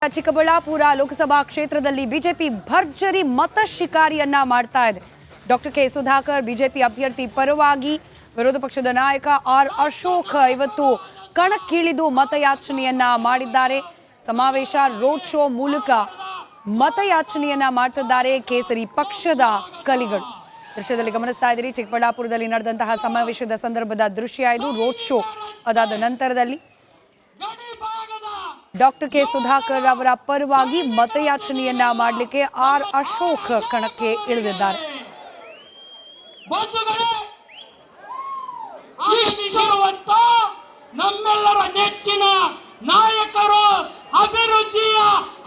ಚಿಕ್ಕಬಳ್ಳಾಪುರ ಲೋಕಸಭಾ ಕ್ಷೇತ್ರದಲ್ಲಿ ಬಿಜೆಪಿ ಭರ್ಜರಿ ಮತ ಶಿಕಾರಿಯನ್ನ ಮಾಡ್ತಾ ಇದೆ. ಡಾಕ್ಟರ್ ಕೆ ಸುಧಾಕರ್ ಬಿಜೆಪಿ ಅಭ್ಯರ್ಥಿ ಪರವಾಗಿ ವಿರೋಧ ಪಕ್ಷದ ನಾಯಕ ಆರ್ ಅಶೋಕ್ ಇವತ್ತು ಕಣಕ್ಕಿಳಿದು ಮತಯಾಚನೆಯನ್ನ ಮಾಡಿದ್ದಾರೆ. ಸಮಾವೇಶ ರೋಡ್ ಶೋ ಮೂಲಕ ಮತಯಾಚನೆಯನ್ನ ಮಾಡ್ತಿದ್ದಾರೆ ಕೇಸರಿ ಪಕ್ಷದ ಕಲಿಗಳು. ದೃಶ್ಯದಲ್ಲಿ ಗಮನಿಸ್ತಾ ಇದ್ದೀರಿ, ಚಿಕ್ಕಬಳ್ಳಾಪುರದಲ್ಲಿ ನಡೆದಂತಹ ಸಮಾವೇಶದ ಸಂದರ್ಭದ ದೃಶ್ಯ ಇದು. ರೋಡ್ ಶೋ ಅದಾದ ನಂತರದಲ್ಲಿ ಡಾಕ್ಟರ್ ಕೆ ಸುಧಾಕರ್ ಅವರ ಪರವಾಗಿ ಮತಯಾಚನೆಯನ್ನ ಮಾಡಲಿಕ್ಕೆ ಆರ್ ಅಶೋಕ್ ಕಣಕ್ಕೆ ಇಳಿದಿದ್ದಾರೆ. ನಮ್ಮೆಲ್ಲರ ನೆಚ್ಚಿನ ನಾಯಕರು, ಅಭಿವೃದ್ಧಿಯ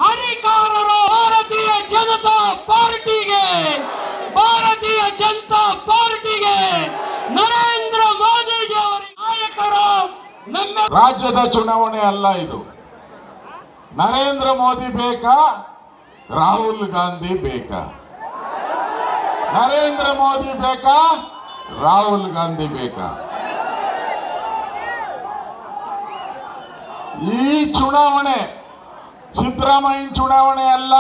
ಹರಿಕಾರರು, ಭಾರತೀಯ ಜನತಾ ಪಾರ್ಟಿಗೆ ನರೇಂದ್ರ ಮೋದಿಜಿ ಅವರ ನಾಯಕರು. ರಾಜ್ಯದ ಚುನಾವಣೆ ಅಲ್ಲ ಇದು. ನರೇಂದ್ರ ಮೋದಿ ಬೇಕಾ, ರಾಹುಲ್ ಗಾಂಧಿ ಬೇಕಾ? ನರೇಂದ್ರ ಮೋದಿ ಬೇಕಾ, ರಾಹುಲ್ ಗಾಂಧಿ ಬೇಕಾ? ಈ ಚುನಾವಣೆ ಸಿದ್ದರಾಮಯ್ಯ ಚುನಾವಣೆ ಅಲ್ಲ,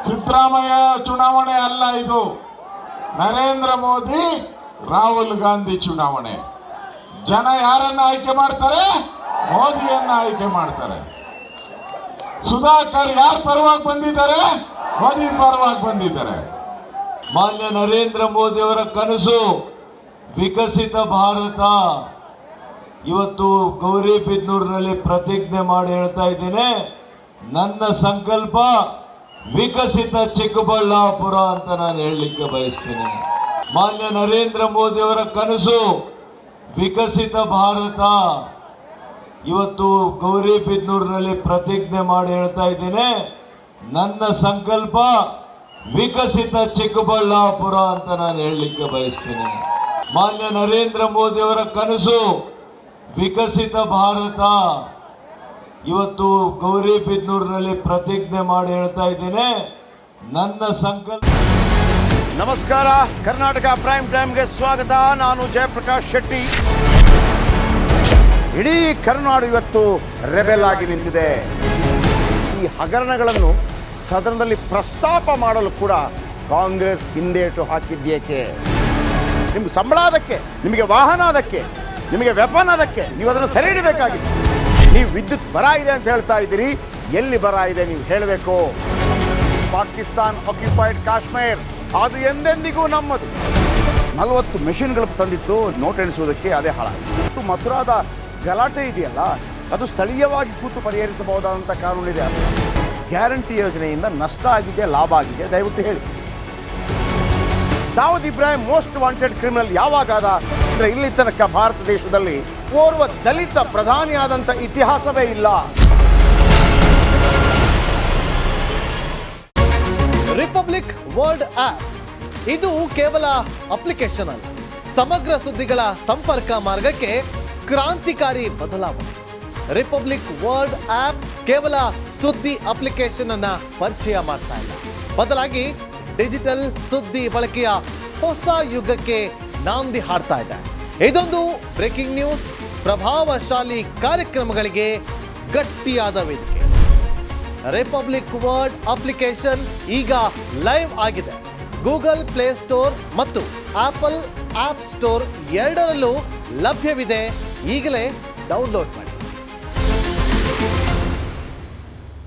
ಸಿದ್ದರಾಮಯ್ಯ ಚುನಾವಣೆ ಅಲ್ಲ ಇದು. ನರೇಂದ್ರ ಮೋದಿ ರಾಹುಲ್ ಗಾಂಧಿ ಚುನಾವಣೆ. ಜನ ಯಾರನ್ನ ಆಯ್ಕೆ ಮಾಡ್ತಾರೆ? ಮೋದಿಯನ್ನ ಆಯ್ಕೆ ಮಾಡ್ತಾರೆ. ಸುಧಾಕರ್ ಯಾರ ಪರವಾಗಿ ಬಂದಿದ್ದಾರೆ? ಮೋದಿ ಪರವಾಗಿ ಬಂದಿದ್ದಾರೆ. ಮಾನ್ಯ ನರೇಂದ್ರ ಮೋದಿ ಅವರ ಕನಸು ವಿಕಸಿತ ಭಾರತ. ಇವತ್ತು ಗೌರಿಬಿದನೂರಿನಲ್ಲಿ ಪ್ರತಿಜ್ಞೆ ಮಾಡಿ ಹೇಳ್ತಾ ಇದ್ದೇನೆ, ನನ್ನ ಸಂಕಲ್ಪ ವಿಕಸಿತ ಚಿಕ್ಕಬಳ್ಳಾಪುರ ಅಂತ ನಾನು ಹೇಳಲಿಕ್ಕೆ ಬಯಸ್ತೇನೆ. ಮಾನ್ಯ ನರೇಂದ್ರ ಮೋದಿ ಅವರ ಕನಸು ವಿಕಸಿತ ಭಾರತ. ಇವತ್ತು ಗೌರಿಬಿದನೂರಿನಲ್ಲಿ ಪ್ರತಿಜ್ಞೆ ಮಾಡಿ ಹೇಳ್ತಾ ಇದ್ದೇನೆ, ನನ್ನ ಸಂಕಲ್ಪ ವಿಕಸಿತ ಚಿಕ್ಕಬಳ್ಳಾಪುರ ಅಂತ ನಾನು ಹೇಳಲಿಕ್ಕೆ ಬಯಸ್ತೇನೆ. ಮಾನ್ಯ ನರೇಂದ್ರ ಮೋದಿ ಅವರ ಕನಸು ವಿಕಸಿತ ಭಾರತ. ಇವತ್ತು ಗೌರಿಬಿದನೂರಿನಲ್ಲಿ ಪ್ರತಿಜ್ಞೆ ಮಾಡಿ ಹೇಳ್ತಾ ಇದ್ದೇನೆ, ನನ್ನ ಸಂಕಲ್ಪ. ನಮಸ್ಕಾರ, ಕರ್ನಾಟಕ ಪ್ರೈಮ್ ಟೈಮ್ಗೆ ಸ್ವಾಗತ. ನಾನು ಜಯಪ್ರಕಾಶ್ ಶೆಟ್ಟಿ. ಇಡೀ ಕರ್ನಾಡು ಇವತ್ತು ರೆಬೆಲ್ ಆಗಿ ನಿಂತಿದೆ. ಈ ಹಗರಣಗಳನ್ನು ಸದನದಲ್ಲಿ ಪ್ರಸ್ತಾಪ ಮಾಡಲು ಕೂಡ ಕಾಂಗ್ರೆಸ್ ಹಿಂದೇಟು ಹಾಕಿದ್ದೇಕೆ? ನಿಮ್ಗೆ ಸಂಬಳ ಅದಕ್ಕೆ, ನಿಮಗೆ ವಾಹನ ಅದಕ್ಕೆ, ನಿಮಗೆ ವೆಪನ್ ಅದಕ್ಕೆ, ನೀವು ಅದನ್ನು ಸೆರೆ ಹಿಡಬೇಕಾಗಿತ್ತು. ನೀವು ವಿದ್ಯುತ್ ಬರ ಇದೆ ಅಂತ ಹೇಳ್ತಾ ಇದ್ದೀರಿ, ಎಲ್ಲಿ ಬರ ಇದೆ ನೀವು ಹೇಳಬೇಕು. ಪಾಕಿಸ್ತಾನ್ ಆಕ್ಯುಪೈಡ್ ಕಾಶ್ಮೀರ್ ಅದು ಎಂದೆಂದಿಗೂ ನಮ್ಮದು. 40 ಮೆಷಿನ್ಗಳು ತಂದಿತ್ತು ನೋಟ್ ಎಣಿಸುವುದಕ್ಕೆ, ಅದೇ ಹಾಳಾಯಿತು. ಮಥುರಾದ ಗಲಾಟೆ ಇದೆಯಲ್ಲ, ಅದು ಸ್ಥಳೀಯವಾಗಿ ಕೂತು ಪರಿಹರಿಸಬಹುದಾದಂಥ ಕಾನೂನಿದೆ. ಗ್ಯಾರಂಟಿ ಯೋಜನೆಯಿಂದ ನಷ್ಟ ಆಗಿದೆ, ಲಾಭ ಆಗಿದೆ, ದಯವಿಟ್ಟು ಹೇಳಿ. Dawood Ibrahim most wanted criminal ಯಾವಾಗಾದ ಅಂದರೆ ಇಲ್ಲಿ ತನಕ ಭಾರತ ದೇಶದಲ್ಲಿ ಓರ್ವ ದಲಿತ ಪ್ರಧಾನಿಯಾದಂಥ ಇತಿಹಾಸವೇ ಇಲ್ಲ. ರಿಪಬ್ಲಿಕ್ ವರ್ಲ್ಡ್ ಆಪ್ ಇದು ಕೇವಲ ಅಪ್ಲಿಕೇಶನ್ ಅಲ್ಲ, ಸಮಗ್ರ ಸುದ್ದಿಗಳ ಸಂಪರ್ಕ ಮಾರ್ಗಕ್ಕೆ ಕ್ರಾಂತಿಕಾರಿ ಬದಲಾವಣೆ. ರಿಪಬ್ಲಿಕ್ ವರ್ಲ್ಡ್ ಆಪ್ ಕೇವಲ ಸುದ್ದಿ ಅಪ್ಲಿಕೇಶನ್ ಅನ್ನ ಪರಿಚಯ ಮಾಡ್ತಾ ಇಲ್ಲ, ಬದಲಾಗಿ ಡಿಜಿಟಲ್ ಸುದ್ದಿ ಬಳಕೆಯ ಹೊಸ ಯುಗಕ್ಕೆ ನಾಂದಿ ಹಾಡ್ತಾ ಇದೆ. ಇದೊಂದು ಬ್ರೇಕಿಂಗ್ ನ್ಯೂಸ್, ಪ್ರಭಾವಶಾಲಿ ಕಾರ್ಯಕ್ರಮಗಳಿಗೆ ಗಟ್ಟಿಯಾದ ವೇದಿಕೆ. ರಿಪಬ್ಲಿಕ್ ವರ್ಲ್ಡ್ ಅಪ್ಲಿಕೇಶನ್ ಈಗ ಲೈವ್ ಆಗಿದೆ. ಗೂಗಲ್ ಪ್ಲೇ ಸ್ಟೋರ್ ಮತ್ತು ಆಪಲ್ ಆಪ್ ಸ್ಟೋರ್ ಎರಡರಲ್ಲೂ ಲಭ್ಯವಿದೆ. ಈಗಲೇ ಡೌನ್ಲೋಡ್ ಮಾಡಿ.